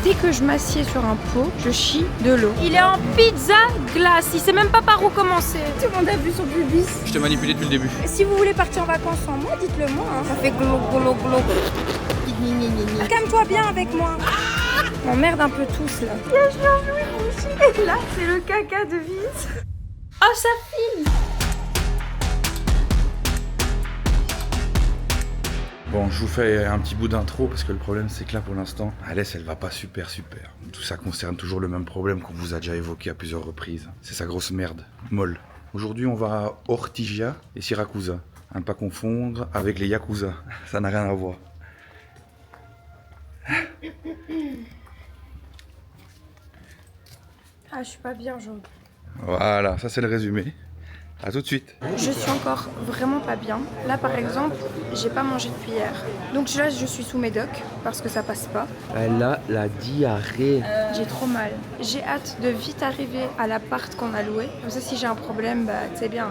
dès que je m'assieds sur un pot, je chie de l'eau. Il est en pizza glace, il sait même pas par où commencer. Tout le monde a vu son pubis. Je t'ai manipulé depuis le début. Si vous voulez partir en vacances sans moi, dites-le moi. Hein. Ça fait glo glo glo. Calme-toi bien avec moi. On m'emmerde un peu tous là. Et là, c'est le caca de Vince. Oh, ça filme. Bon, je vous fais un petit bout d'intro parce que le problème c'est que là pour l'instant, Alès elle va pas super. Tout ça concerne toujours le même problème qu'on vous a déjà évoqué à plusieurs reprises. C'est sa grosse merde, molle. Aujourd'hui on va à Ortigia et Siracusa. À ne pas confondre avec les Yakuza, ça n'a rien à voir. Ah, je suis pas bien aujourd'hui. Voilà, ça c'est le résumé. A tout de suite. Je suis encore vraiment pas bien. Là par exemple, j'ai pas mangé depuis hier. Donc là je suis sous médoc parce que ça passe pas. Elle a la diarrhée. J'ai trop mal. J'ai hâte de vite arriver à l'appart qu'on a loué. Comme ça si j'ai un problème, bah c'est bien.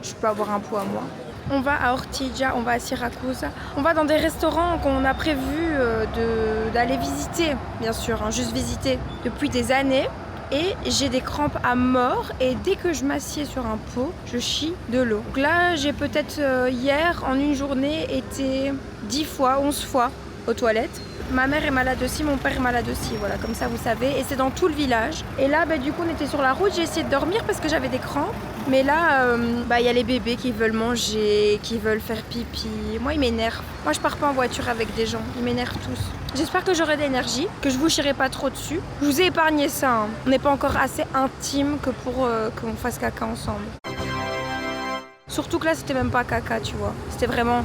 Je peux avoir un pot à moi. On va à Ortigia, on va à Siracusa. On va dans des restaurants qu'on a prévu d'aller visiter, bien sûr, hein, juste visiter depuis des années. Et j'ai des crampes à mort et dès que je m'assieds sur un pot, je chie de l'eau. Donc là, j'ai peut-être hier, en une journée, été 10 fois, 11 fois aux toilettes. Ma mère est malade aussi, mon père est malade aussi, voilà, comme ça vous savez. Et c'est dans tout le village. Et là, du coup, on était sur la route, j'ai essayé de dormir parce que j'avais des crampes. Mais là, y a les bébés qui veulent manger, qui veulent faire pipi. Moi, ils m'énervent. Moi, je pars pas en voiture avec des gens. Ils m'énervent tous. J'espère que j'aurai de l'énergie, que je vous chierai pas trop dessus. Je vous ai épargné ça. Hein. On n'est pas encore assez intime que pour qu'on fasse caca ensemble. Surtout que là, c'était même pas caca, tu vois. C'était vraiment...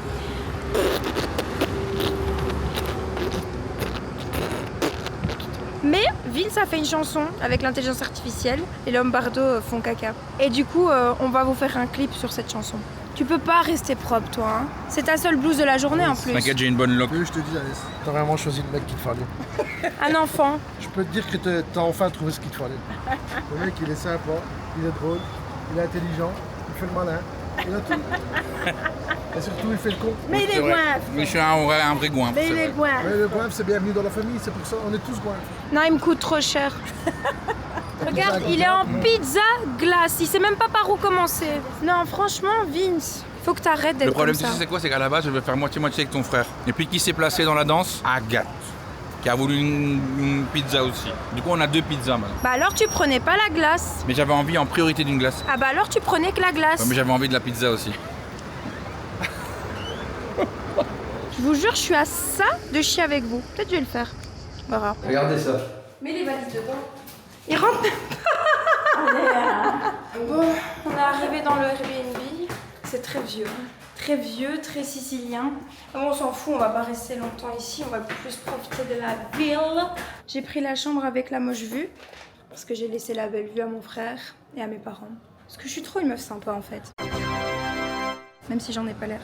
Mais Vince a fait une chanson avec l'intelligence artificielle et l'homme Bardo font caca. Et du coup, on va vous faire un clip sur cette chanson. Tu peux pas rester propre, toi. Hein. C'est ta seule blouse de la journée en plus. T'inquiète, j'ai une bonne loque. Oui, je te dis, Alès, t'as vraiment choisi le mec qu'il te fallait. Un enfant. Je peux te dire que t'as enfin trouvé ce qu'il te fallait. Le mec, il est sympa, il est drôle, il est intelligent, il fait le malin, il a tout. Et surtout, il fait le con. Mais il est goinfre. Mais je suis un vrai goin. Mais il est goinfre. Mais le goinfre, c'est bienvenu dans la famille, c'est pour ça, on est tous goinfres. Non, il me coûte trop cher. Regarde, il est en pizza glace. Il sait même pas par où commencer. Non, franchement, Vince, faut que t'arrêtes d'être Le problème, comme tu ça. sais c'est quoi? C'est qu'à la base, je vais faire moitié-moitié avec ton frère. Et puis qui s'est placé dans la danse? Agathe. Qui a voulu une pizza aussi. Du coup, on a 2 pizzas maintenant. Bah alors tu prenais pas la glace. Mais j'avais envie en priorité d'une glace. Ah bah alors tu prenais que la glace. Ouais, mais j'avais envie de la pizza aussi. Je vous jure, je suis à ça de chier avec vous. Peut-être je vais le faire. Voilà. Regardez ça. Mets les valises dedans. Il rentre même pas. Bon, on est arrivé dans le Airbnb. C'est très vieux. Très vieux, très sicilien. Bon, on s'en fout, on va pas rester longtemps ici. On va plus profiter de la ville. J'ai pris la chambre avec la moche vue. Parce que j'ai laissé la belle vue à mon frère et à mes parents. Parce que je suis trop une meuf sympa en fait. Même si j'en ai pas l'air.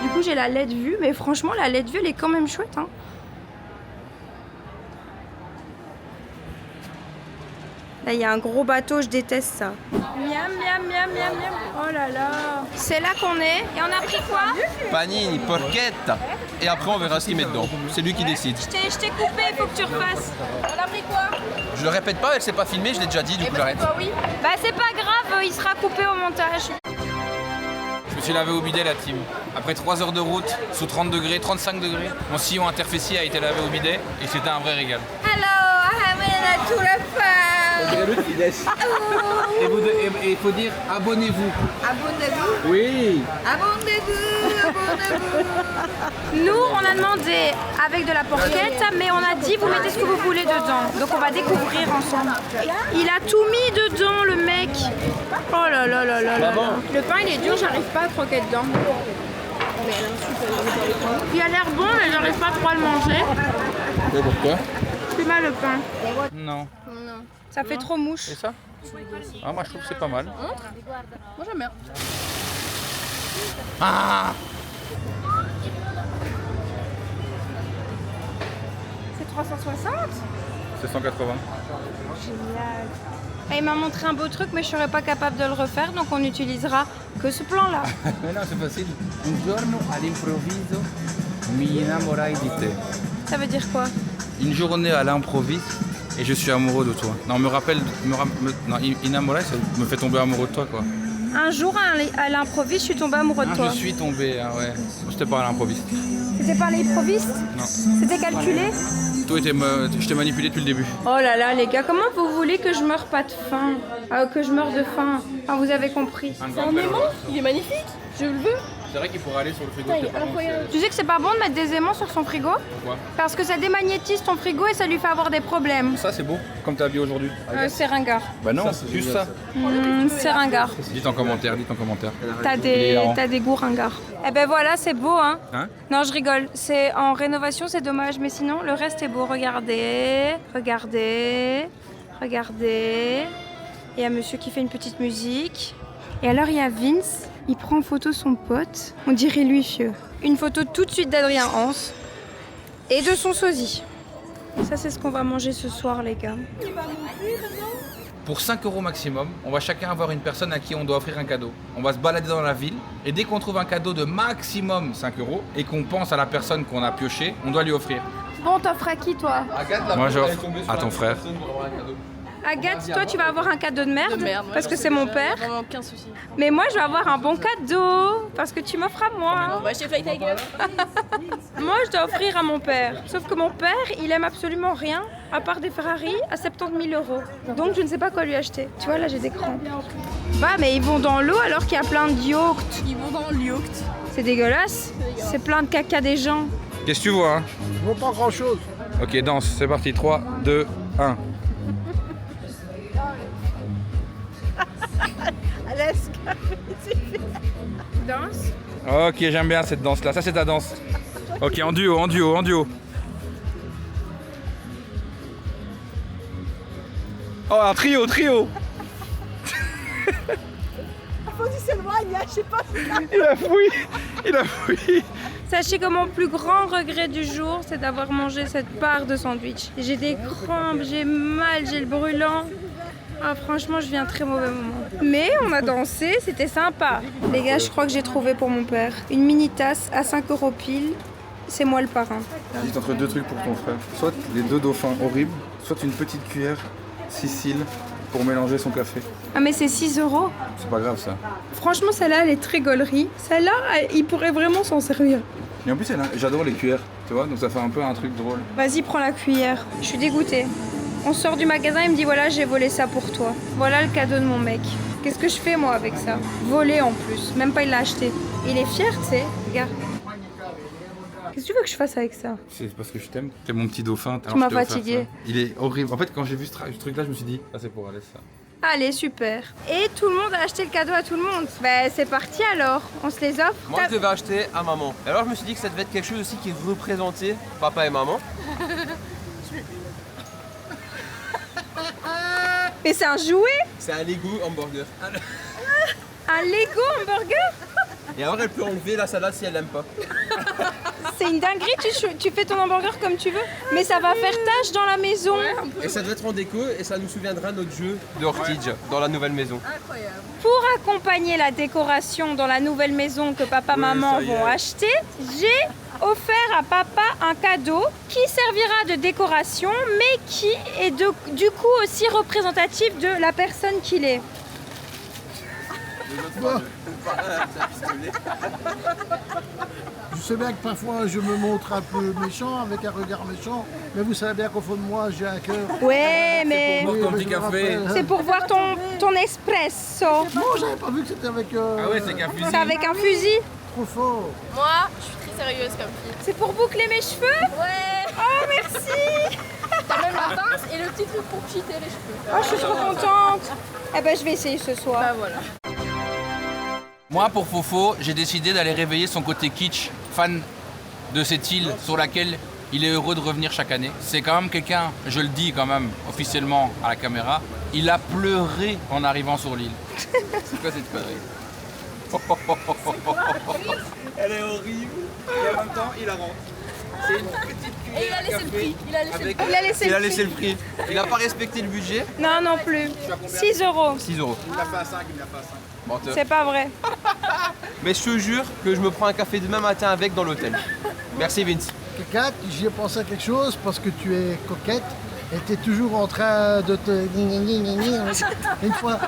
Du coup, j'ai la LED vue, mais franchement, la LED vue, elle est quand même chouette, hein. Là, il y a un gros bateau, je déteste ça. Miam, miam, miam, miam, miam. Oh là là. C'est là qu'on est. Et on a pris quoi? Panini, porchetta. Et après, on verra ce qu'il met dedans. C'est lui qui décide. Je t'ai coupé, il faut que tu refasses. On a pris quoi? Je le répète pas, elle s'est pas filmée, je l'ai déjà dit, du coup j'arrête. Bah oui. Bah c'est pas grave, il sera coupé au montage. Je me suis lavé au bidet, la team. Après 3 heures de route, sous 30 degrés, 35 degrés, mon sillon interfessier a été lavé au bidet et c'était un vrai régal. Hello, I'm tout la femme. Et il faut dire abonnez-vous. Abonnez-vous. Oui. Abonnez-vous, abonnez-vous. Nous, on a demandé avec de la porchetta, mais on a dit vous mettez ce que vous voulez dedans. Donc on va découvrir ensemble. Il a tout mis dedans, le mec. Oh là là là là là. Le pain, il est dur, j'arrive pas à croquer dedans. Il a l'air bon, mais j'arrive pas trop à le manger. Et pourquoi? C'est mal le pain. Non. Ça fait trop mouche. Et ça? Ah, moi je trouve que c'est pas mal. Moi j'aime bien. Ah! C'est 360? C'est 180. Génial. Et il m'a montré un beau truc, mais je serais pas capable de le refaire, donc on n'utilisera que ce plan-là. Mais non, c'est facile. Un giorno all'improvviso mi innamorai di te. Ça veut dire quoi? Une journée à l'improviste et je suis amoureux de toi. Non, non, inamoré, ça me fait tomber amoureux de toi, quoi. Un jour à l'improviste, je suis tombée amoureux de toi. Je suis tombé, ah ouais. C'était pas à l'improviste. C'était pas l'improviste? Non. C'était calculé? Toi, je t'ai manipulé depuis le début. Oh là là, les gars, comment vous voulez que je meure pas de faim? Que je meure de faim? Enfin, vous avez compris. C'est un aimant, il est magnifique, je le veux. C'est vrai qu'il pourrait aller sur le frigo. Il est incroyable. Tu sais que c'est pas bon de mettre des aimants sur son frigo? Pourquoi? Parce que ça démagnétise ton frigo et ça lui fait avoir des problèmes. Ça, c'est beau, comme t'es habillé aujourd'hui. C'est ringard. Bah non, juste ça. C'est ringard. Dites en commentaire, dites en commentaire. T'as des goûts ringards. Eh ben voilà, c'est beau, hein. Non, je rigole. C'est en rénovation, c'est dommage, mais sinon, le reste est beau. Regardez, regardez, regardez. Il y a monsieur qui fait une petite musique. Et alors, il y a Vince. Il prend en photo son pote. On dirait lui, fieux. Une photo tout de suite d'Adrien Hans et de son sosie. Ça, c'est ce qu'on va manger ce soir, les gars. Pour 5 € maximum, on va chacun avoir une personne à qui on doit offrir un cadeau. On va se balader dans la ville et dès qu'on trouve un cadeau de maximum 5 € et qu'on pense à la personne qu'on a pioché, on doit lui offrir. Bon, t'offres à qui, toi? Moi, j'offre à ton frère. Agathe, toi, tu vas avoir un cadeau de merde, parce que c'est mon père. Vraiment aucun souci. Mais moi, je vais avoir un bon cadeau, parce que tu m'offres à moi. On va acheter Fly Tiger. Moi, je dois offrir à mon père. Sauf que mon père, il aime absolument rien, à part des Ferrari à 70 000 €. Donc, je ne sais pas quoi lui acheter. Tu vois, là, j'ai des crampes. Bah, mais ils vont dans l'eau alors qu'il y a plein de yachts. Ils vont dans l'Yocht. C'est dégueulasse. C'est plein de caca des gens. Qu'est-ce que tu vois, hein? Je vois pas grand chose. Ok, danse, c'est parti. 3, 2, 1. Danse. Ok, j'aime bien cette danse-là. Ça, c'est ta danse. Ok, en duo, en duo, en duo. Oh, un trio, trio. Il a fouillé. Il a fouillé. Sachez que mon plus grand regret du jour, c'est d'avoir mangé cette part de sandwich. J'ai des crampes, j'ai mal, j'ai le brûlant. Ah, franchement, je vis un très mauvais moment. Mais on a dansé, c'était sympa. Les gars, je crois que j'ai trouvé pour mon père une mini tasse à 5 € pile. C'est moi le parrain. J'hésite entre deux trucs pour ton frère. Soit les 2 dauphins horribles, soit une petite cuillère Sicile pour mélanger son café. Ah, mais c'est 6 €. C'est pas grave ça. Franchement, celle-là, elle est très gaulerie. Celle-là, il pourrait vraiment s'en servir. Et en plus, j'adore les cuillères, tu vois, donc ça fait un peu un truc drôle. Vas-y, prends la cuillère. Je suis dégoûtée. On sort du magasin, il me dit voilà, j'ai volé ça pour toi. Voilà le cadeau de mon mec. Qu'est-ce que je fais moi avec ça? Volé en plus, même pas il l'a acheté. Il est fier, tu sais, regarde. Qu'est-ce que tu veux que je fasse avec ça? C'est parce que je t'aime. C'est mon petit dauphin. Tu m'as fatigué. Il est horrible. En fait, quand j'ai vu ce truc-là, je me suis dit, ah, c'est pour Alès ça. Allez, super. Et tout le monde a acheté le cadeau à tout le monde. Bah, c'est parti alors. On se les offre. Moi, je devais acheter à maman. Et alors, je me suis dit que ça devait être quelque chose aussi qui représentait papa et maman. Mais c'est un jouet? C'est un Lego hamburger. Un Lego hamburger? Et alors, elle peut enlever la salade si elle l'aime pas. C'est une dinguerie, tu fais ton hamburger comme tu veux. Mais ça va faire tache dans la maison. Et ça devait être en déco et ça nous souviendra notre jeu de Ortige dans la nouvelle maison. Pour accompagner la décoration dans la nouvelle maison que papa et maman vont acheter, j'ai offert à papa un cadeau qui servira de décoration mais qui est du coup aussi représentatif de la personne qu'il est. Je sais bien que parfois je me montre un peu méchant, avec un regard méchant, mais vous savez bien qu'au fond de moi j'ai un cœur. Ouais, mais Pour ton petit café. c'est pour voir ton espresso. Non, j'avais pas vu que c'était avec. Ah ouais, c'est qu'un fusil. C'est avec un fusil. Trop fort. Moi, je suis très sérieuse comme fille. C'est pour boucler mes cheveux. Ouais. Oh, merci. T'as même la pince et le petit truc pour cheater les cheveux. Oh, je suis trop contente. Eh ben, je vais essayer ce soir. Bah voilà. Moi, pour Fofo, j'ai décidé d'aller réveiller son côté kitsch, fan de cette île sur laquelle il est heureux de revenir chaque année. C'est quand même quelqu'un, je le dis quand même officiellement à la caméra, il a pleuré en arrivant sur l'île. C'est quoi cette connerie? Elle est horrible et en même temps, il la rend. C'est une petite Et il a laissé le prix. Il a laissé le prix. Il a laissé Il le a prix. laissé le prix. Il n'a pas respecté le budget. Non, non plus. 6 €. 6 €. Il l'a fait à 5, il l'a fait à 5. Menteur. C'est pas vrai. Mais je te jure que je me prends un café demain matin avec dans l'hôtel. Merci Vince. Kate, j'y ai pensé à quelque chose parce que tu es coquette et tu es toujours en train de te... Une fois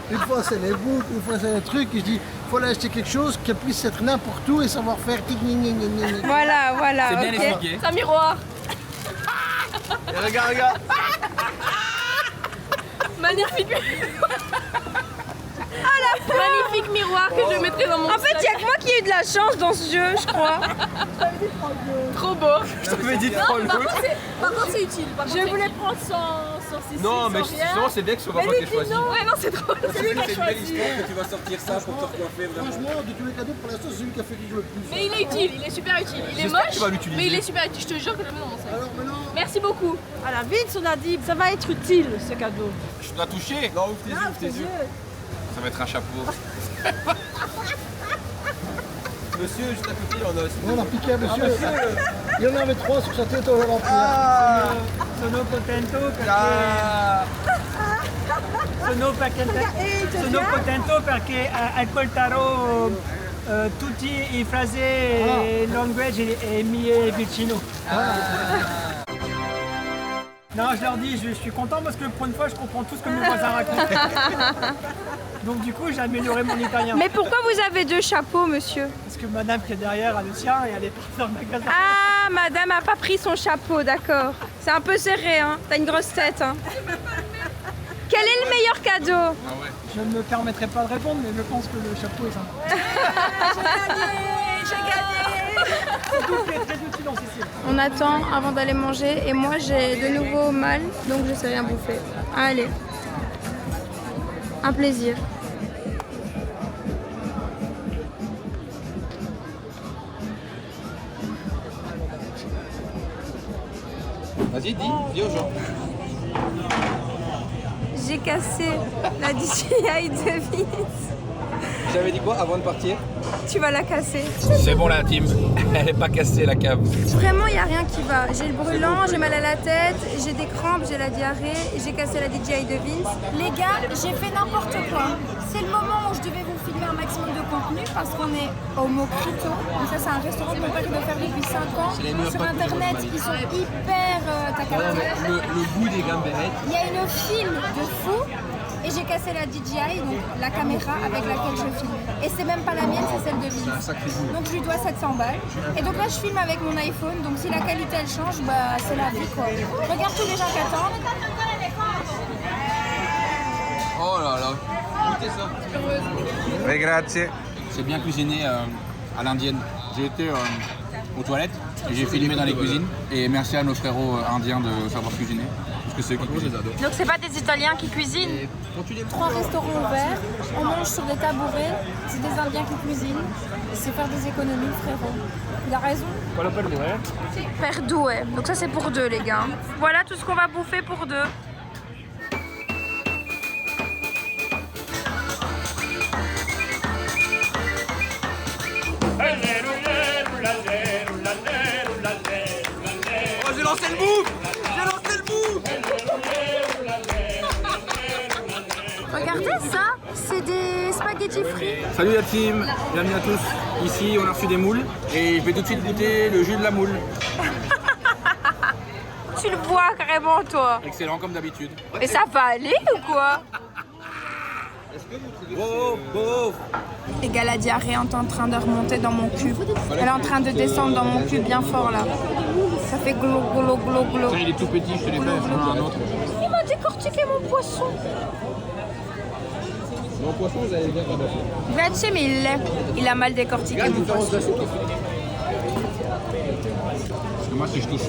c'est les boucles, une fois c'est les trucs, et je dis, il faut aller acheter quelque chose qui puisse être n'importe où et savoir faire... Voilà, C'est bien ok. expliqué. C'est un miroir. Et regarde. Magnifique. Magnifique miroir que je mettrai dans mon En fait, il n'y a que moi qui ai eu de la chance dans ce jeu, je crois. trop beau. Je t'avais dit de Non, prendre par l'autre. contre, c'est utile. Je voulais prendre sans ceci, Non, mais sans rien. sinon, c'est bien que ce soit pas moi qui ai choisi. Ouais, non, c'est drôle. C'est lui qui a C'est une belle choisi. histoire que tu vas sortir ça pour te recoiffer vraiment. Franchement, de tous les cadeaux, pour l'instant, c'est celui qui a fait rire le plus. Mais il est utile, il est super utile. Il est J'espère que moche, tu vas l'utiliser. mais il est super utile. Je te jure que je le mets dans mon sac. Alors maintenant, Merci beaucoup. À la Vince, on a dit ça va être utile ce cadeau. Je dois toucher. Non, ouvre tes yeux, ouvre tes yeux. Ça va être un chapeau. Monsieur, juste à côté, il y en a aussi. on a piqué à monsieur. Il y en avait 3 sur sa tête, on va l'en prendre. Sono contento perché Ah. sono contento perché ascolterò tutti i frasi e language e mie vicino. Non, je leur dis, je suis content parce que pour une fois, je comprends tout ce que mes voisins racontent. Donc du coup, j'ai amélioré mon italien. Mais pourquoi vous avez 2 chapeaux, monsieur? Parce que madame qui est derrière a le sien et elle est partie dans le magasin. Ah, madame a pas pris son chapeau, d'accord. C'est un peu serré, hein. T'as une grosse tête, hein. Quel est le meilleur cadeau? Je ne me permettrai pas de répondre, mais je pense que le chapeau est sympa. J'ai gagné. Tout qui est très utile en Sicile. On attend avant d'aller manger et moi j'ai de nouveau mal, donc je sais rien bouffer. Allez. Un plaisir. Vas-y, dis aux gens. J'ai cassé la DJI de Vince. J'avais dit quoi avant de partir? Tu vas la casser. C'est bon, la team. Elle est pas cassée, la cave. Vraiment, il n'y a rien qui va. J'ai le brûlant, j'ai mal à la tête, j'ai des crampes, j'ai la diarrhée, j'ai cassé la DJI de Vince. Les gars, j'ai fait n'importe quoi. C'est le moment où je devais vous filmer un maximum de contenu parce qu'on est au Mokrito. Donc ça, c'est un restaurant que mon père il veut faire depuis 5 ans. Sur internet, ils sont hyper t'as capté. Le goût des gamberettes. Il y a une file de fou et j'ai cassé la DJI, donc la caméra avec laquelle je filme. Et c'est même pas la mienne, c'est celle de Vince. Donc je lui dois 700 balles. Et donc là, je filme avec mon iPhone. Donc si la qualité elle change, bah c'est la vie quoi. Regarde tous les gens qui attendent. Oh là là. Goûtez ça. Mais grazie. C'est bien cuisiné à l'indienne. J'ai été aux toilettes et j'ai filmé dans les cuisines. Et merci à nos frérots indiens de savoir cuisiner. Parce que c'est eux qui cuisinent. Donc c'est pas des Italiens qui cuisinent? 3 restaurants ouverts, on mange sur des tabourets, c'est des Indiens qui cuisinent. C'est faire des économies, frérot. Il a raison. Perdoué. Donc ça c'est pour 2 les gars. Voilà tout ce qu'on va bouffer pour 2. Oh, j'ai lancé le bout. J'ai lancé le bout. Regardez ça, c'est des spaghettis frits. Salut la team, bienvenue à tous. Ici, on a reçu des moules et je vais tout de suite goûter le jus de la moule. Tu le vois carrément toi. Excellent comme d'habitude. Et ça va aller ou quoi? Oh, oh. Les gars, la diarrhée est en train de remonter dans mon cul. Elle est en train de descendre dans mon cul bien fort là. Ça fait glo glo glo glo. Il est tout petit, je te l'ai fait, je prends un autre. Il m'a décortiqué mon poisson. Mon poisson, vous allez bien tabasser. Grazie mille. Il a mal décortiqué mon poisson. Parce que moi, si je touche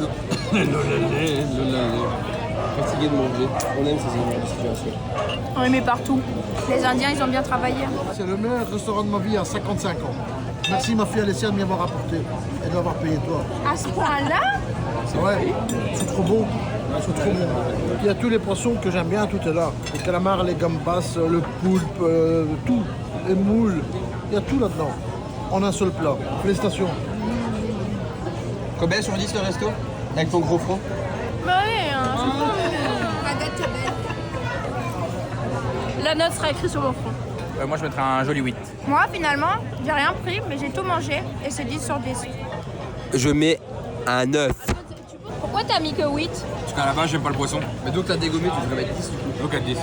le fatigué de manger. On aime ces situations. On les met partout. Les Indiens, ils ont bien travaillé. C'est le meilleur restaurant de ma vie à 55 ans. Merci ma fille Alessia de m'y avoir apporté et de l'avoir payé toi. À ce point-là? Ouais, c'est trop beau. C'est trop bon. Il y a tous les poissons que j'aime bien, tout est là. Les calamars, les gambas, le poulpe, tout. Les moules. Il y a tout là-dedans. En un seul plat. Félicitations. Combien sur 10 le resto? Avec ton gros front? Bah ouais, hein. La note sera écrite sur mon front. Moi, je mettrais un joli 8. Moi, finalement, j'ai rien pris, mais j'ai tout mangé et c'est 10 sur 10. Je mets Un œuf. Pourquoi t'as mis que 8? Parce qu'à la base, j'aime pas le poisson. Mais donc t'as dégommé, tu devrais mettre 10 du coup. Donc à 10.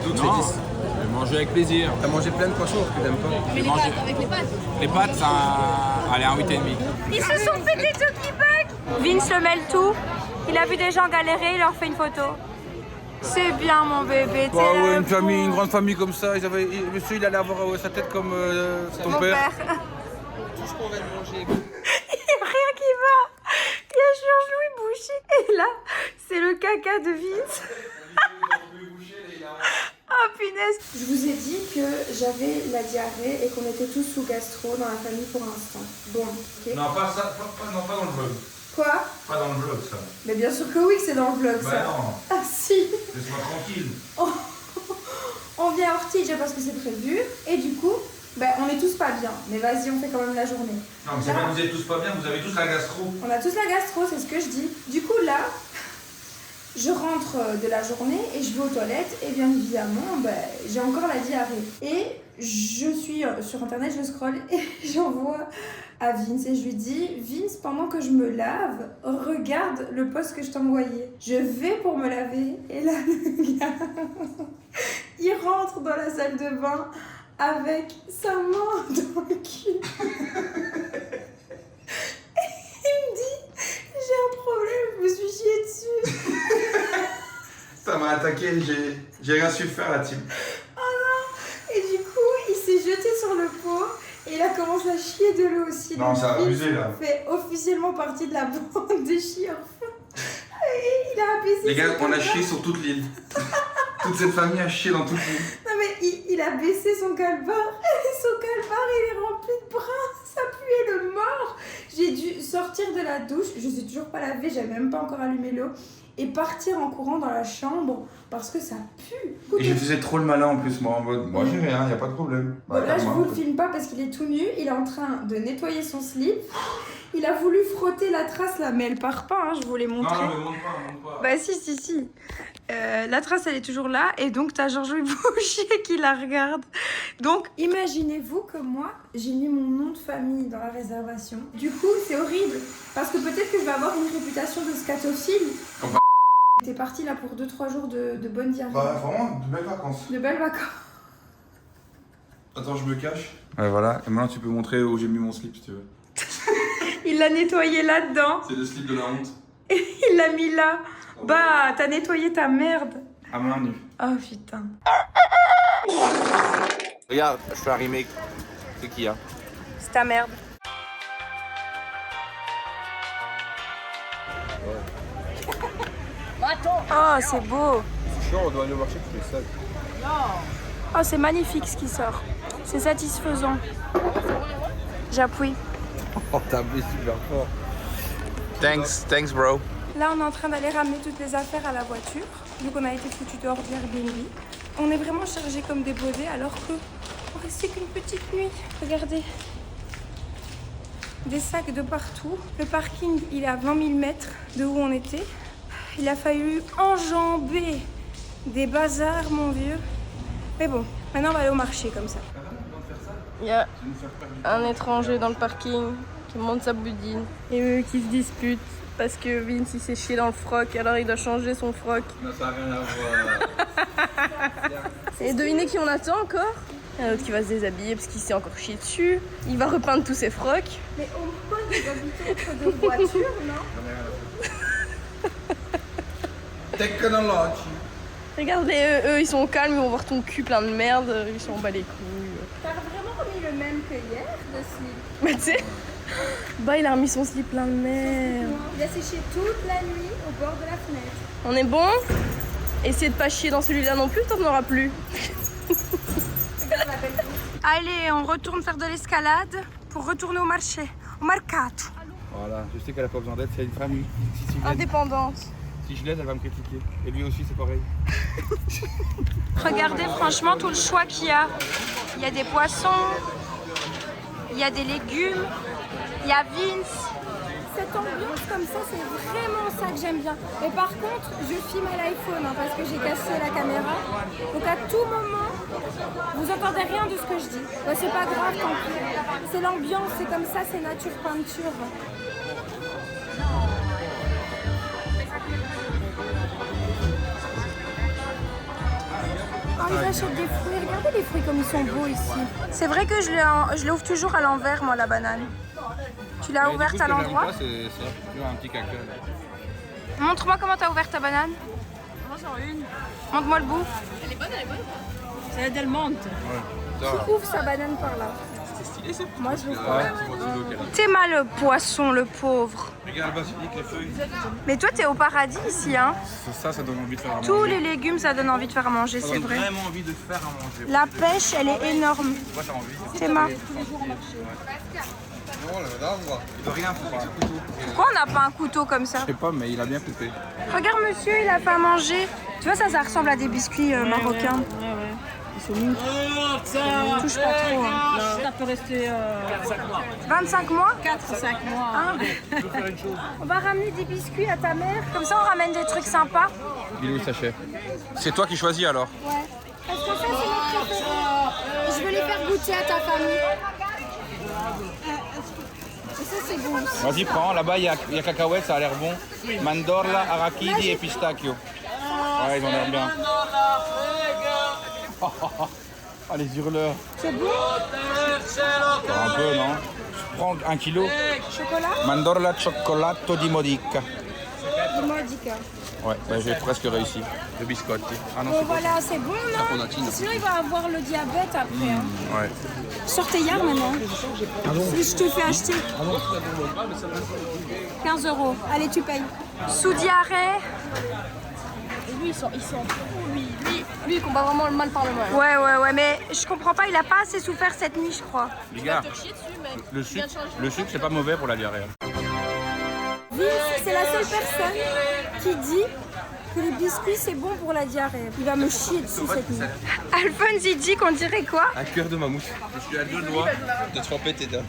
Donc Non. c'est 10. Je vais manger avec plaisir. T'as mangé plein de poissons que t'aimes pas. Je vais manger. Avec les pâtes. Les pâtes, ça. Allez, un 8,5. Ils se sont fait des Toki Bugs. Vince le mêle tout. Il a vu des gens galérer, il leur fait une photo. C'est bien mon bébé. Bah ouais, une grande famille comme ça, monsieur il allait avoir sa tête comme ton Mon père. Tout ce qu'on va manger. Il n'y a rien qui va. Il y a Georges-Louis Boucher. Et là, c'est le caca de Vince. Oh punaise. Je vous ai dit que j'avais la diarrhée et qu'on était tous sous gastro dans la famille pour l'instant. Bon, ok. Non, pas ça, pas dans le vlog. Quoi? Pas dans le vlog ça. Mais bien sûr que oui, que c'est dans le vlog ça. Bah non, Ah si. laisse-moi tranquille. On vient à Ortigia parce que c'est prévu. Et du coup, ben, on est tous pas bien. Mais vas-y, on fait quand même la journée. Non, mais c'est pas que vous êtes tous pas bien, vous avez tous la gastro. On a tous la gastro, c'est ce que je dis. Du coup, là, je rentre de la journée et je vais aux toilettes. Et bien évidemment, ben, j'ai encore la diarrhée. Et je suis sur internet, je scrolle et j'envoie à Vince. Et je lui dis, Vince, pendant que je me lave, regarde le post que je t'ai envoyé. Je vais pour me laver. Et là, le gars, il rentre dans la salle de bain avec sa main dans le cul. Il me dit, j'ai un problème, je me suis chiée dessus. Ça m'a attaqué, j'ai rien su faire la team. Oh non. Et du coup, il s'est jeté sur le pot et il a commencé à chier de l'eau aussi. Non, Donc, ça a abusé là. il fait officiellement partie de la bande des chieurs. Et il a abaissé Les gars, son on a calbar. chié sur toute l'île. Toute cette famille a chié dans toute l'île. Non mais il a baissé son calbar et son calbar il est rempli de brun, ça puait le mort. J'ai dû sortir de la douche, je suis toujours pas lavée, j'avais même pas encore allumé l'eau et partir en courant dans la chambre parce que ça pue. Et je faisais trop le malin en plus, moi en mode, moi j'ai rien, y a pas de problème. Bon, là je vous le filme pas parce qu'il est tout nu, il est en train de nettoyer son slip. Il a voulu frotter la trace là, mais elle part pas, hein, je vous l'ai montré. Non, mais monte pas. Bah si. La trace elle est toujours là et donc t'as Georges-Louis Boucher qui la regarde. Donc imaginez-vous que moi j'ai mis mon nom de famille dans la réservation. Du coup c'est horrible parce que peut-être que je vais avoir une réputation de scatophile. T'es parti là pour 2-3 jours de bonne diarrhée. Bah vraiment, de belles vacances. De belles vacances. Attends, je me cache. Ouais voilà, et maintenant tu peux montrer où j'ai mis mon slip si tu veux. Il l'a nettoyé là-dedans. C'est le slip de la honte. Et il l'a mis là. Bah t'as nettoyé ta merde. À main nue. Oh putain. Regarde, je fais un remake. C'est qui, hein? C'est ta merde. Oh, c'est beau. C'est chiant, on doit aller au marché, tu fais ça. Oh, c'est magnifique ce qui sort. C'est satisfaisant. J'appuie. Oh, t'as mis super fort. Thanks bro. Là, on est en train d'aller ramener toutes les affaires à la voiture. Vu qu'on a été foutus dehors du Airbnb. On est vraiment chargés comme des baudets alors que on restait qu'une petite nuit. Regardez. Des sacs de partout. Le parking, il est à 20 000 mètres de où on était. Il a fallu enjamber des bazars, mon vieux. Mais bon, maintenant on va aller au marché comme ça. Il y a un étranger dans le parking qui monte sa boudine et eux qui se disputent parce que Vince il s'est chié dans le froc alors il doit changer son froc. Non, ça n'a rien à voir. Et devinez qui on attend encore? Il y en a un autre qui va se déshabiller parce qu'il s'est encore chié dessus. Il va repeindre tous ses frocs. Mais au moins, ils habitent entre deux voitures, non? Technology. Regardez, eux ils sont au calme, ils vont voir ton cul plein de merde, ils sont en bas les couilles. T'as vraiment remis le même que hier, de slip? Mais tu sais, bah il a remis son slip plein de merde. Il a séché toute la nuit au bord de la fenêtre. On est bon? Essayez de pas chier dans celui-là non plus, t'en auras plus. Allez, on retourne faire de l'escalade pour retourner au marché, au mercato. Voilà, je sais qu'elle a pas besoin d'aide, c'est une famille. Si Indépendante. je l'aide, elle va me critiquer. Et lui aussi, c'est pareil. Regardez franchement tout le choix qu'il y a. Il y a des poissons, il y a des légumes, il y a Vince. Cette ambiance comme ça, c'est vraiment ça que j'aime bien. Mais par contre, je filme à l'iPhone hein, parce que j'ai cassé la caméra. Donc à tout moment, vous entendez rien de ce que je dis. Bah, c'est pas grave, tant pis. C'est l'ambiance, c'est comme ça, c'est nature peinture. ils achètent des fruits. Regardez les fruits comme ils sont beaux ici. C'est vrai que je l'ouvre toujours à l'envers, moi, la banane. Tu l'as ouverte à l'endroit? C'est ça, tu vois, un petit caca. Montre-moi comment t'as ouvert ta banane. Moi j'en ai une. Montre-moi le bout. Elle est bonne. C'est la Delmonte. Ouais, Qui ouvre sa banane par là? c'est stylé, c'est Moi, je l'ouvre Ouais, pas. c'est mon stylo qu'elle a. T'es mal le poisson, le pauvre. Regarde le basilic, les feuilles. Mais toi, t'es au paradis ici, hein. Ça donne envie de faire à manger. Tous les légumes, ça donne envie de faire à manger, Ça c'est donne vrai. vraiment envie de faire à manger. La pêche, elle est énorme. Moi, t'as envie. Théma. Non, là, il doit rien faire. Un couteau. Pourquoi on n'a pas un couteau comme ça? Je sais pas, mais il a bien coupé. Regarde, monsieur, il a pas mangé. Tu vois, ça ressemble à des biscuits marocains. Ouais. Ils sont mignons. Touche pas trop. Hein. Ça peut rester 25 mois? 4-5 mois. Hein. On va ramener des biscuits à ta mère. Comme ça, on ramène des trucs sympas. Il est où le sachet? C'est toi qui choisis alors? Ouais. Parce que ça, c'est notre préféré. Je veux les faire goûter à ta famille. Et ça, c'est bon aussi. Vas-y, prends. Là-bas, il y a cacahuètes, ça a l'air bon. Mandorla, arachidi et pistachio. Ouais, ils ont l'air bien. Ah, les hurleurs. C'est bon? Un peu, non? Je prends 1 kilo. Chocolat? Mandorla cioccolato di Modica. Modica. Ouais, bah, j'ai presque réussi. Le biscotti. Ah non, Bon, c'est pas voilà, c'est bon, non? Sinon, il va avoir le diabète après. Hein. Ouais. Sors tes yards maintenant. Je te fais acheter. 15 €. Allez, tu payes. Sous diarrhée? Et lui, ils sont lui, il combat vraiment le mal par le mal. Ouais, mais je comprends pas, il a pas assez souffert cette nuit, je crois. Les gars, Te chier dessus, mec. le sucre, c'est pas mauvais pour la diarrhée. Vince, c'est la seule personne qui dit que les biscuits, c'est bon pour la diarrhée. Il va me chier dessus cette nuit. Alphonse, il dit qu'on dirait quoi? Un cœur de mammouth. Je suis à 2 doigts De tremper tes dents.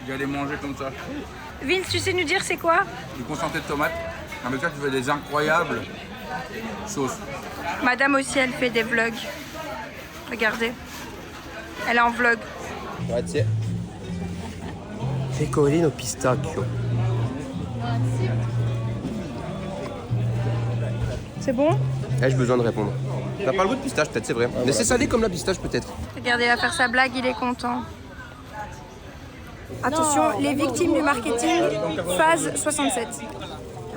d'aller manger comme ça. Vince, tu sais nous dire c'est quoi? Du concentré de tomate. Avec ça, tu fais des incroyables sauces. Madame aussi, elle fait des vlogs. Regardez. Elle est en vlog. Grazie. Pecorino pistacchio. C'est bon? J'ai besoin de répondre. T'as pas le goût de pistache peut-être, c'est vrai. Mais c'est salé comme la pistache peut-être. Regardez, il va faire sa blague, il est content. Attention, les victimes du marketing, phase 67.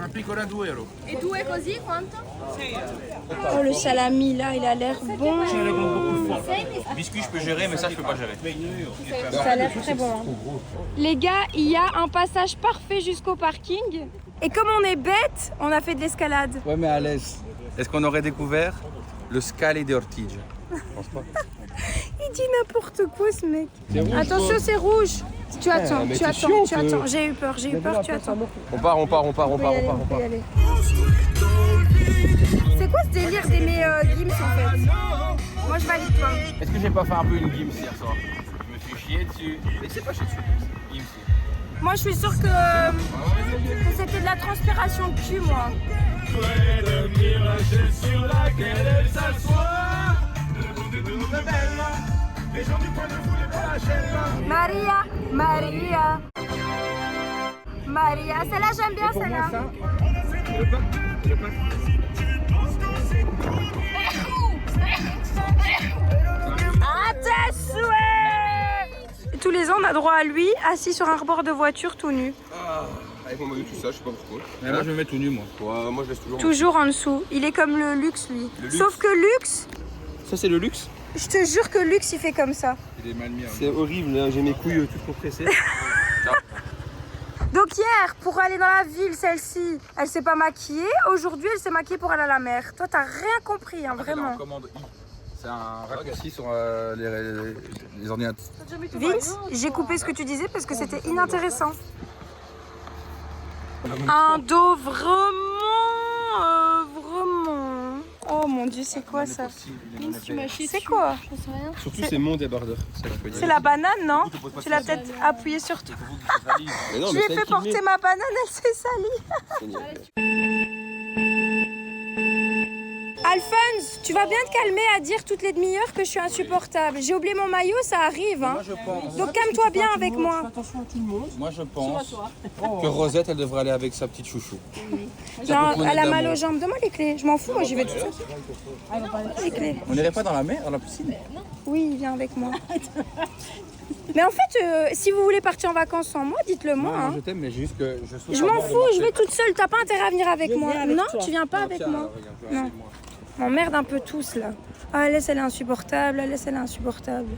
Un piccola duero. Et d'où est così, quanto? Oh, le salami, là, il a l'air bon. Biscuit, je peux gérer, mais ça, je peux pas gérer. Ça a l'air très bon. Les gars, il y a un passage parfait jusqu'au parking. Et comme on est bête, on a fait de l'escalade. Ouais, mais à l'aise. Est-ce qu'on aurait découvert le Scali de Ortigia? Je pense pas. Il dit n'importe quoi, ce mec. Attention, c'est rouge. Tu attends, mais tu t'es attends, chiant, tu attends. J'ai eu peur, tu attends. On part. On peut y aller. C'est quoi ce délire d'aimer Gims en fait? Moi je valide toi. Est-ce que j'ai pas fait un peu une Gims hier soir? Je me suis chié dessus. Mais c'est pas chié dessus. Gims. Moi je suis sûre que c'était de la transpiration de cul moi. Maria. Celle-là j'aime bien celle-là. À tes souhaits. Tous les ans on a droit à lui assis sur un rebord de voiture tout nu. Avec mon maillot tout ça, je sais pas pourquoi. Mais moi, je me mets tout nu, moi. Ouais, moi je laisse toujours. Toujours en dessous. Il est comme le luxe lui. Le luxe. Sauf que luxe, Ça c'est le luxe. je te jure que luxe il fait comme ça. Il est mal mis. C'est horrible, hein, j'ai mes couilles toutes compressées. Donc hier, pour aller dans la ville, celle-ci, elle s'est pas maquillée. Aujourd'hui, elle s'est maquillée pour aller à la mer. Toi, t'as rien compris, hein, vraiment. Commande I. C'est un raccourci sur les ordinateurs. Vince, j'ai coupé ce que tu disais parce que c'était inintéressant. Un dos vraiment. Oh mon dieu, c'est quoi ça? Tu m'as chié C'est dessus. quoi? Je sais rien. Surtout c'est mon débardeur. C'est la banane, non? Tu l'as peut-être appuyée sur toi. Mais non, Je mais lui ai c'est fait elle qui le porter ma banane, elle s'est salie. met. Alphonse, tu vas bien te calmer à dire toutes les demi-heures que je suis insupportable. J'ai oublié mon maillot, ça arrive. Hein. Moi, je pense. Donc calme-toi bien avec moi. Attention à tout le monde. Moi, je pense que Rosette, elle devrait aller avec sa petite chouchou. Non, elle a mal aux jambes. Donne-moi les clés. Je m'en fous, moi j'y vais tout seul. Les clés. On n'irait pas dans la mer, dans la piscine? Oui, viens avec moi. Mais en fait, si vous voulez partir en vacances sans moi, dites-le moi. Non, Hein. je t'aime, mais juste que je souhaite. Je m'en fous, je vais toute seule. T'as pas intérêt à venir avec moi. Non, tu viens pas avec moi. Non. On m'emmerde un peu tous là. Ah, Alès, elle est insupportable. Alès, elle est insupportable.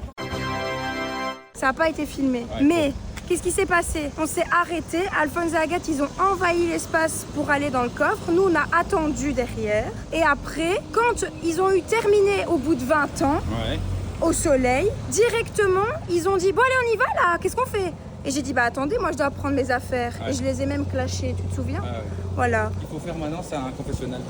Ça n'a pas été filmé. Mais qu'est-ce qui s'est passé? On s'est arrêté. Alphonse et Agathe, ils ont envahi l'espace pour aller dans le coffre. Nous, on a attendu derrière. Et après, quand ils ont eu terminé au bout de 20 ans, au soleil, directement, ils ont dit « Bon, allez, on y va là, qu'est-ce qu'on fait ?» Et j'ai dit « Bah attendez, moi je dois prendre mes affaires. Et je les ai même clashées, tu te souviens? Voilà. Il faut faire maintenant, c'est un confessionnal.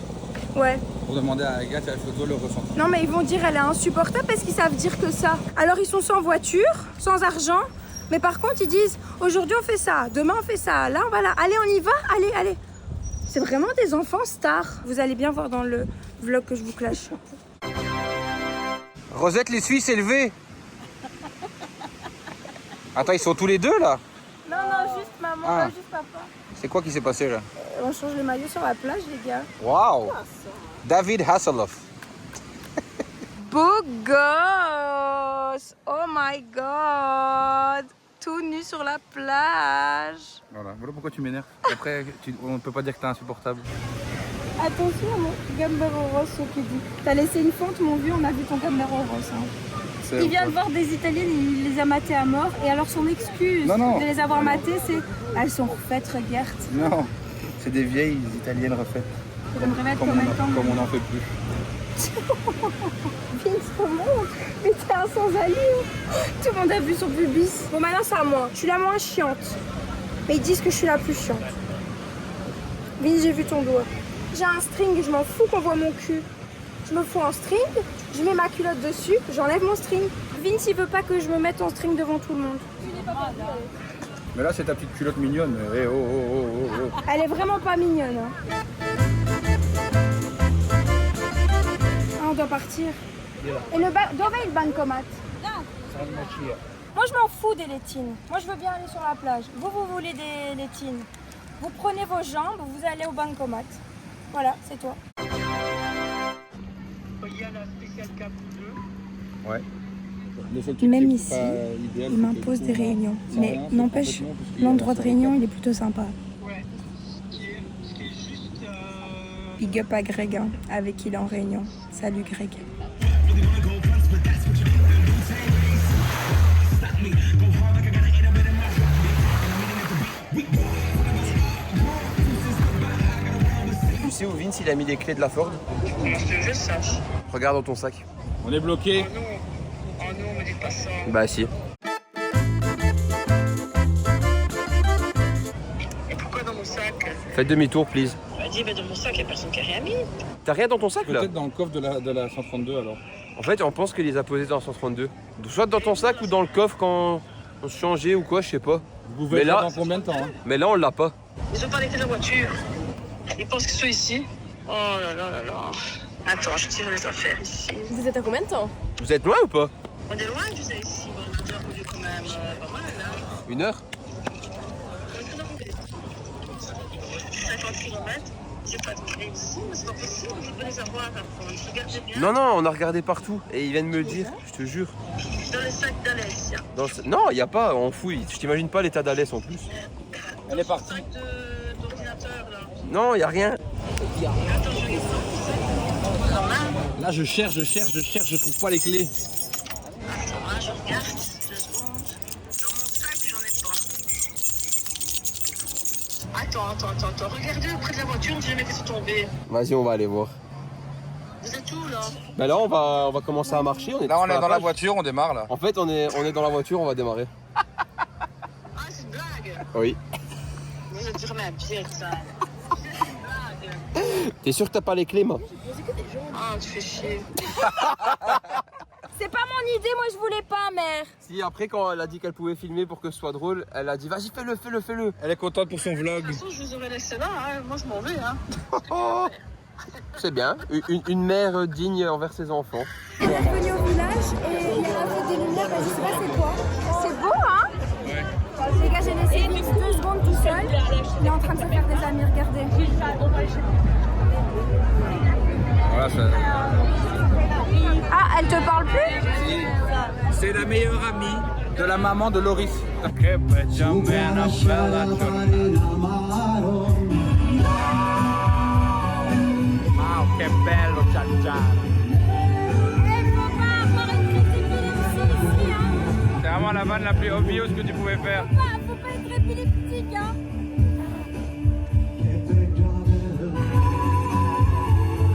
Ouais. Pour demander à Agathe et à Photo le ressenti. Non, mais ils vont dire elle est insupportable parce qu'ils savent dire que ça. Alors ils sont sans voiture, sans argent. Mais par contre, ils disent aujourd'hui on fait ça, demain on fait ça, là on va là. Allez, on y va, allez, allez. C'est vraiment des enfants stars. Vous allez bien voir dans le vlog que je vous clash. Rosette, les Suisses élevés. Attends, ils sont tous les deux là? Non, non, juste maman, juste papa. C'est quoi qui s'est passé là? On change les maillots sur la plage, les gars. Waouh! David Hasselhoff. Beau gosse! Oh my god! Tout nu sur la plage. Voilà pourquoi tu m'énerves. Après, on ne peut pas dire que t'es insupportable. Attention à mon Gambero Ross qui dit. T'as laissé une fente, mon vieux, on a vu ton Gambero Ross. Hein. Il vient de voir des Italiennes, il les a matées à mort. Et alors son excuse de les avoir matées, c'est elles sont refaites, regarde. Non, c'est des vieilles italiennes refaites. Comme on n'en fait plus. Vince, remonte. Mais t'es un sans-allure. Tout le monde a vu son pubis. Bon, maintenant c'est à moi. Je suis la moins chiante. Mais ils disent que je suis la plus chiante. Vince, j'ai vu ton doigt. J'ai un string, je m'en fous qu'on voit mon cul. Je me fous en string, je mets ma culotte dessus, j'enlève mon string. Vince, il veut pas que je me mette en string devant tout le monde. Mais là, c'est ta petite culotte mignonne. Eh, oh. Elle est vraiment pas mignonne. Hein. Ah, on doit partir. Et dove è il bancomat? Moi, je m'en fous des laitines. Moi, je veux bien aller sur la plage. Vous voulez des laitines. Vous prenez vos jambes, vous allez au bancomat. Voilà, c'est toi. Ouais. Même ici, il m'impose des réunions. Mais n'empêche, l'endroit de réunion, il est plutôt sympa. Big up à Greg, hein, avec qui il est en réunion. Salut Greg. Tu sais où Vince il a mis les clés de la Ford? Je sache. Regarde dans ton sac. On est bloqué. Oh non, me dis pas ça. Bah si. Et pourquoi dans mon sac? Faites demi-tour, please. Vas-y, mais dans mon sac, il n'y a personne qui a rien mis. T'as rien dans ton sac là? Peut-être dans le coffre de la 132 alors. En fait, on pense qu'il les a posés dans 132. Soit dans ton sac ou dans le coffre quand on se changeait ou quoi, je sais pas. Vous pouvez là, dans combien de temps? Mais là, on l'a pas. Ils ont pas arrêté la voiture. Ils pensent qu'ils sont ici. Oh là là là là. Attends, je tire les affaires ici. Vous êtes à combien de temps? Vous êtes loin ou pas? On est loin, je sais, ici. Bon, on a déjà roulé quand même pas mal, là. 1 heure? 50 km. J'ai pas de clé ici, mais c'est pas possible. Je peux les avoir à prendre. Regardez bien. Non, on a regardé partout. Et ils viennent me le dire, je te jure. Dans les sacs d'Alessia. Non, y a pas, on fouille. Je t'imagine pas l'état d'Alès en plus. Elle est partie. Sac d'ordinateur, là. Non, y a rien. Attends, je regarde ça. Dans là. Là, je cherche, je trouve pas les clés. Attends, je regarde. 2 secondes. Dans mon sac, j'en ai pas. Attends. Regardez auprès de la voiture, on dirait jamais fait tomber. Vas-y, on va aller voir. Vous êtes où, là? Bah là, on va commencer à marcher. Là, on est dans la voiture, on démarre là. En fait, on est dans la voiture, on va démarrer. Ah, c'est une blague. Oui. Vous êtes vraiment un pied, ça. C'est une blague. T'es sûr que t'as pas les clés, moi? Ah, tu fais chier. C'est pas mon idée, moi je voulais pas, mère. Si, après, quand elle a dit qu'elle pouvait filmer pour que ce soit drôle, elle a dit vas-y, fais-le. Elle est contente pour son vlog. De toute façon, je vous aurais laissé là, hein. Moi je m'en vais. Hein. C'est bien, une mère digne envers ses enfants. On est revenu au village et il y a la fête des lumières, mais je sais pas c'est quoi. C'est beau, hein? Ouais. Les gars, j'ai laissé 2 secondes tout seul. Il est en train de se faire des amis, regardez. Voilà, ça... Ah, elle te parle plus? C'est la meilleure amie de la maman de Loris. Che bello Cianciano. C'est vraiment la vanne la plus obvious que tu pouvais faire. Faut pas être épileptique, hein.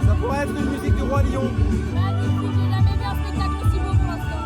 Ça pourrait être une musique du Roi Lion. Magnifique, j'ai jamais vu un spectacle aussi beau pour l'instant.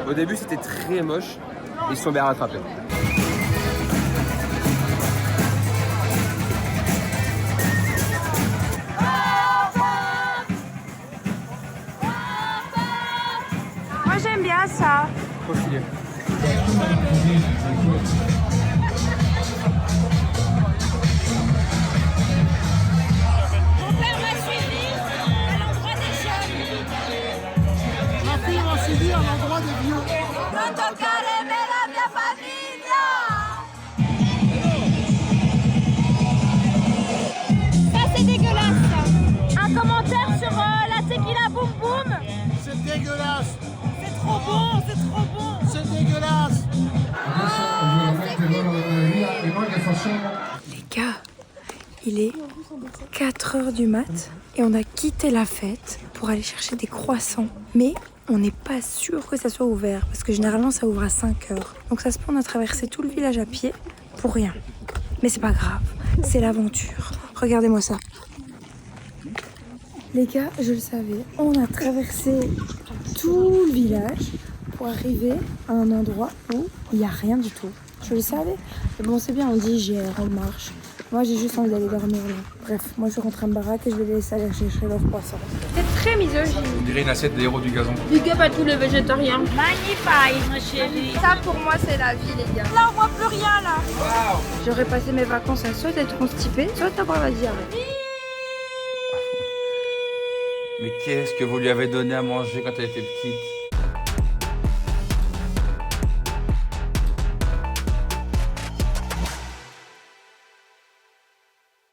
Au début c'était très moche, ils se sont bien rattrapés. Moi j'aime bien ça. Trop stylé. Mon père m'a suivi à l'endroit des jeunes. Ma fille m'a suivi à l'endroit des vieux. Non toccare me la mia famiglia. Ça c'est dégueulasse. Un commentaire sur la tequila boum boum. C'est dégueulasse. C'est trop bon, c'est trop bon. C'est dégueulasse. Les gars, il est 4h du mat et on a quitté la fête pour aller chercher des croissants. Mais on n'est pas sûr que ça soit ouvert parce que généralement ça ouvre à 5h. Donc ça se peut on a traversé tout le village à pied pour rien. Mais c'est pas grave, c'est l'aventure. Regardez-moi ça. Les gars, je le savais, on a traversé tout le village pour arriver à un endroit où il n'y a rien du tout. Je le savais. Mais bon, c'est bien, on digère, on marche. Moi, j'ai juste envie d'aller dormir là. Bref, moi, je rentre en baraque et je vais les laisser aller chercher leur poisson. C'est très misogyne. On dirait une assiette des héros du gazon. Big up à tous les végétariens. Magnifique, ma chérie. Ça, pour moi, c'est la vie, les gars. Là, on voit plus rien, là. J'aurais passé mes vacances à soit être constipée, soit avoir la diarrhée. Mais qu'est-ce que vous lui avez donné à manger quand elle était petite?